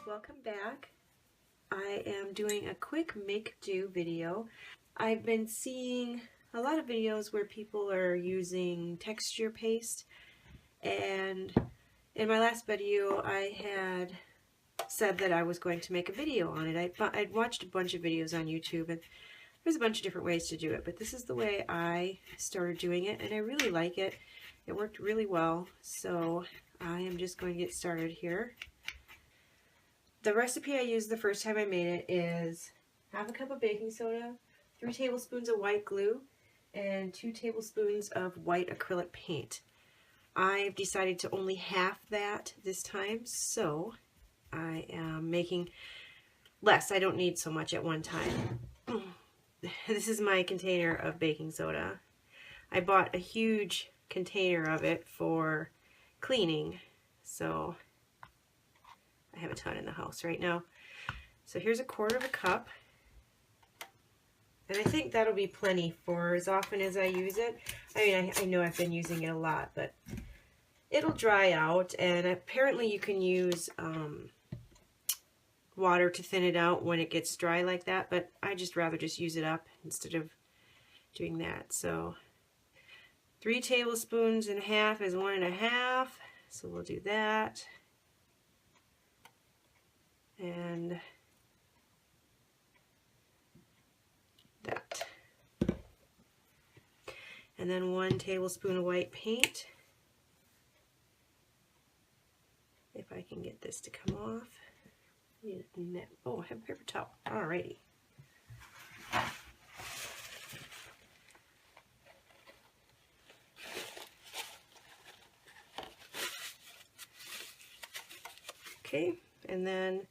welcome back. I am doing a quick make-do video. I've been seeing a lot of videos where people are using texture paste, and in my last video I had said that I was going to make a video on it. I'd watched a bunch of videos on YouTube, and there's a bunch of different ways to do it, but this is the way I started doing it, and I really like it. It worked really well, so I am just going to get started here. The recipe I used the first time I made it is half a cup of baking soda, 3 tablespoons of white glue, and 2 tablespoons of white acrylic paint. I've decided to only half that this time, so I am making less. I don't need so much at one time. This is my container of baking soda. I bought a huge container of it for cleaning, so I have a ton in the house right now. So here's a 1/4 cup, and I think that'll be plenty for as often as I use it. I mean, I know I've been using it a lot, but it'll dry out, and apparently you can use water to thin it out when it gets dry like that, but I just rather just use it up instead of doing that. So 3 tablespoons and a half is 1 1/2, so we'll do that. And that. And then 1 tablespoon of white paint. If I can get this to come off. Oh, I have a paper towel. Alrighty. Okay, and then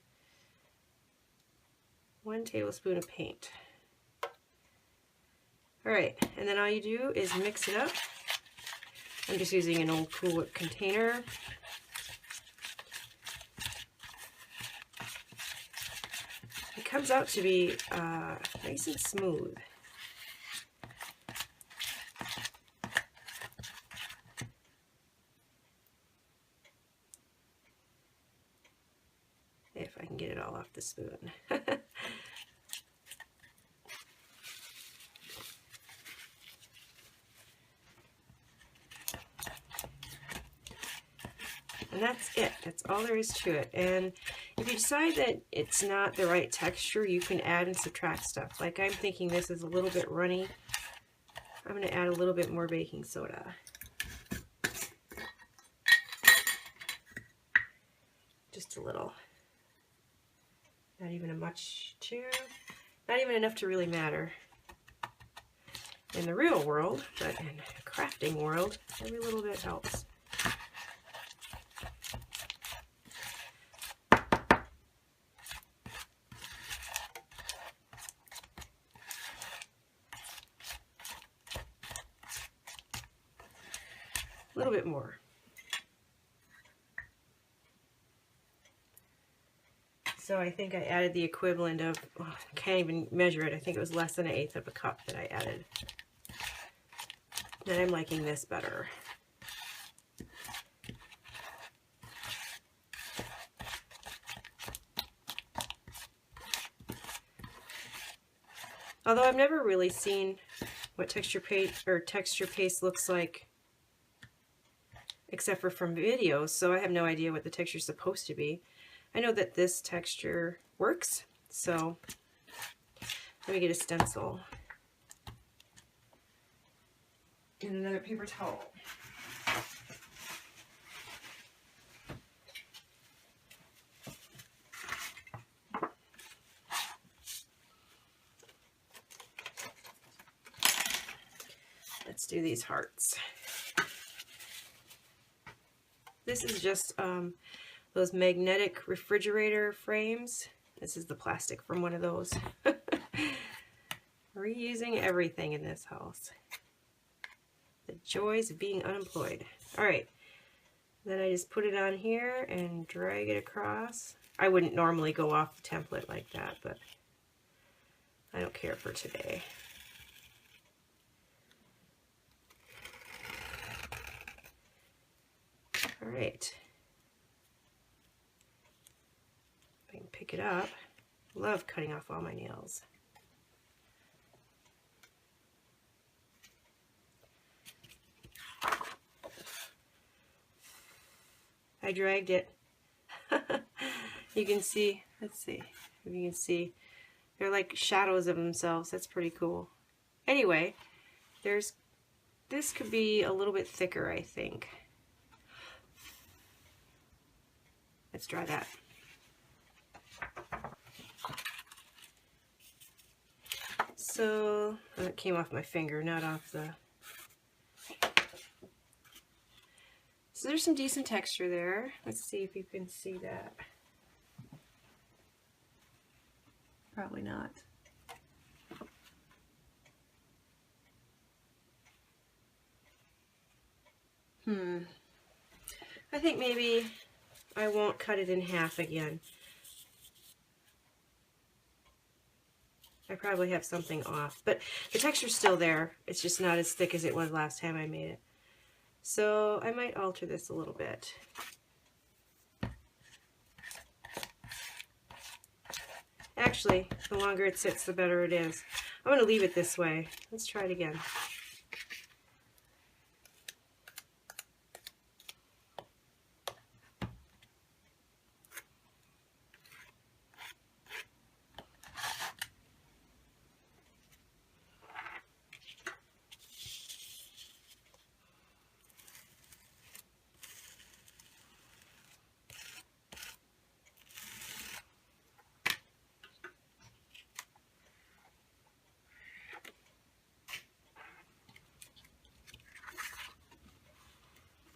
1 tablespoon of paint. Alright, and then all you do is mix it up. I'm just using an old Cool Whip container. It comes out to be nice and smooth. If I can get it all off the spoon. And that's it. That's all there is to it. And if you decide that it's not the right texture, you can add and subtract stuff. Like I'm thinking this is a little bit runny. I'm going to add a little bit more baking soda. Just a little. Not even not even enough to really matter. In the real world, but in the crafting world, every little bit helps. A little bit more. So I think I added the equivalent of, oh, I can't even measure it. I think it was less than 1/8 of a cup that I added. And I'm liking this better. Although I've never really seen what texture paste looks like, except for from videos, so I have no idea what the texture is supposed to be. I know that this texture works, so let me get a stencil and another paper towel. Let's do these hearts. This is just those magnetic refrigerator frames. This is the plastic from one of those. Reusing everything in this house. The joys of being unemployed. Alright, then I just put it on here and drag it across. I wouldn't normally go off the template like that, but I don't care for today. Alright. pick it up. Love cutting off all my nails. I dragged it. You can see, let's see if you can see, they're like shadows of themselves. That's pretty cool. Anyway, this could be a little bit thicker, I think. Let's try that. So, it came off my finger, not off the... So there's some decent texture there. Let's see if you can see that. Probably not. I think maybe I won't cut it in half again. I probably have something off, but the texture's still there. It's just not as thick as it was last time I made it. So I might alter this a little bit. Actually, the longer it sits, the better it is. I'm going to leave it this way. Let's try it again.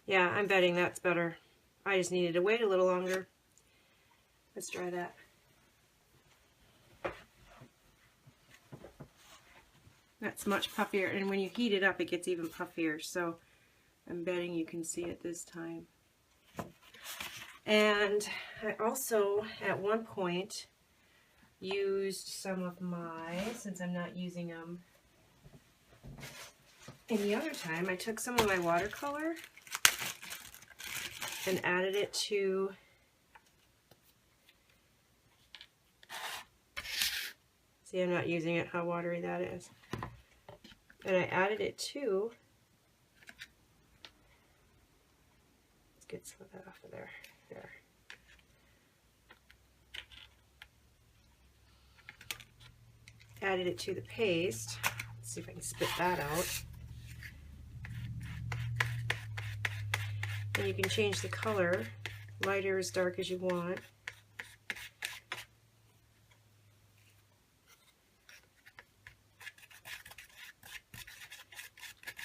Yeah, I'm betting that's better. I just needed to wait a little longer. Let's try that. That's much puffier, and when you heat it up, it gets even puffier, so I'm betting you can see it this time. And I also, at one point, used some of my, since I'm not using them in the other time, I took some of my watercolor and added it to see, I'm not using it, how watery that is. And I added it to, let's get some of that off of there. There. Added it to the paste. Let's see if I can spit that out. And you can change the color, light or as dark as you want.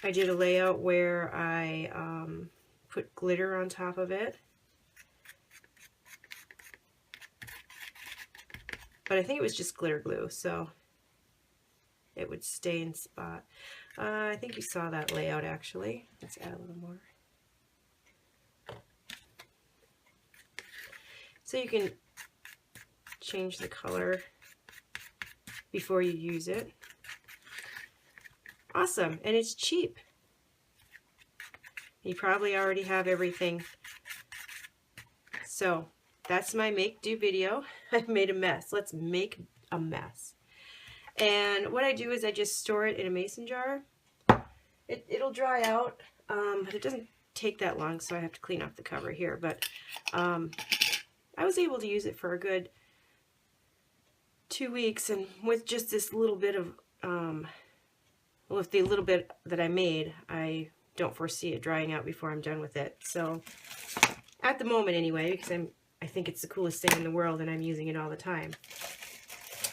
I did a layout where I put glitter on top of it. But I think it was just glitter glue, so it would stay in spot. I think you saw that layout actually. Let's add a little more. So you can change the color before you use it. Awesome, and it's cheap. You probably already have everything. So that's my make do video. I made a mess. Let's make a mess. And what I do is I just store it in a mason jar. It'll dry out, but it doesn't take that long, so I have to clean off the cover here. But I was able to use it for a good 2 weeks, and with just this little bit of, with the little bit that I made, I don't foresee it drying out before I'm done with it. So at the moment anyway, because I think it's the coolest thing in the world and I'm using it all the time.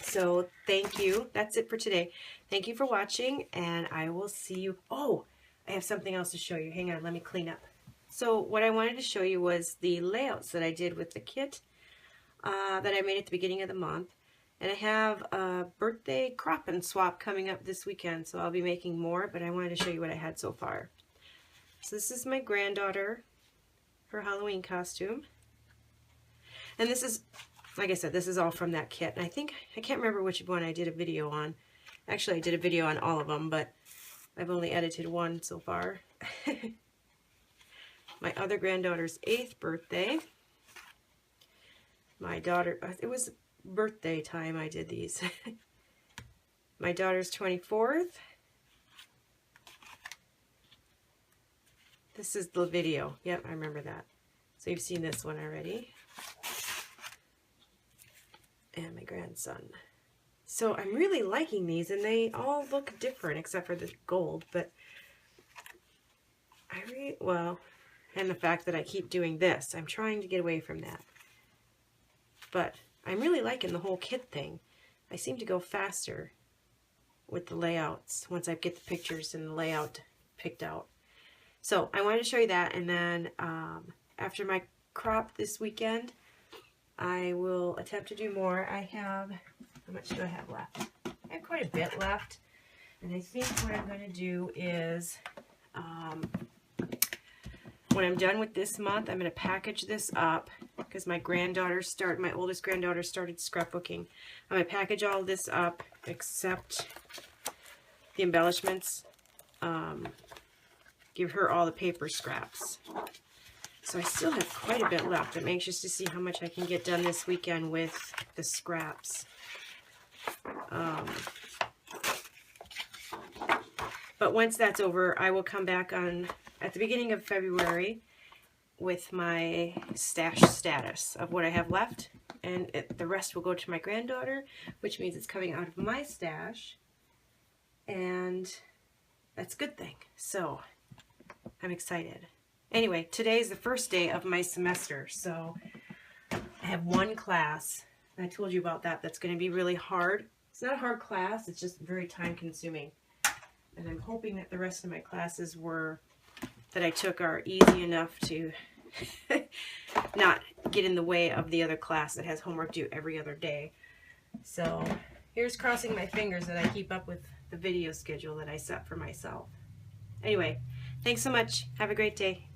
So thank you. That's it for today. Thank you for watching, and I will see you. Oh, I have something else to show you. Hang on, let me clean up. So what I wanted to show you was the layouts that I did with the kit that I made at the beginning of the month. And I have a birthday crop and swap coming up this weekend, so I'll be making more, but I wanted to show you what I had so far. So this is my granddaughter, her Halloween costume. And this is, like I said, this is all from that kit. And I can't remember which one I did a video on. Actually, I did a video on all of them, but I've only edited one so far. My other granddaughter's 8th birthday. My daughter, it was birthday time I did these. My daughter's 24th. This is the video. Yep, I remember that. So you've seen this one already. And my grandson. So I'm really liking these, and they all look different except for the gold, but well, and the fact that I keep doing this. I'm trying to get away from that. But I'm really liking the whole kit thing. I seem to go faster with the layouts once I get the pictures and the layout picked out. So I wanted to show you that, and then after my crop this weekend, I will attempt to do more. I have, how much do I have left? I have quite a bit left, and I think what I'm going to do is, when I'm done with this month, I'm going to package this up, because my oldest granddaughter started scrapbooking. I'm going to package all this up, except the embellishments, give her all the paper scraps. So I still have quite a bit left. I'm anxious to see how much I can get done this weekend with the scraps. But once that's over, I will come back at the beginning of February with my stash status of what I have left. And the rest will go to my granddaughter, which means it's coming out of my stash. And that's a good thing. So I'm excited. Anyway, today is the first day of my semester, so I have one class, and I told you about that. That's going to be really hard. It's not a hard class, it's just very time consuming. And I'm hoping that the rest of my classes that I took are easy enough to not get in the way of the other class that has homework due every other day. So here's crossing my fingers that I keep up with the video schedule that I set for myself. Anyway, thanks so much. Have a great day.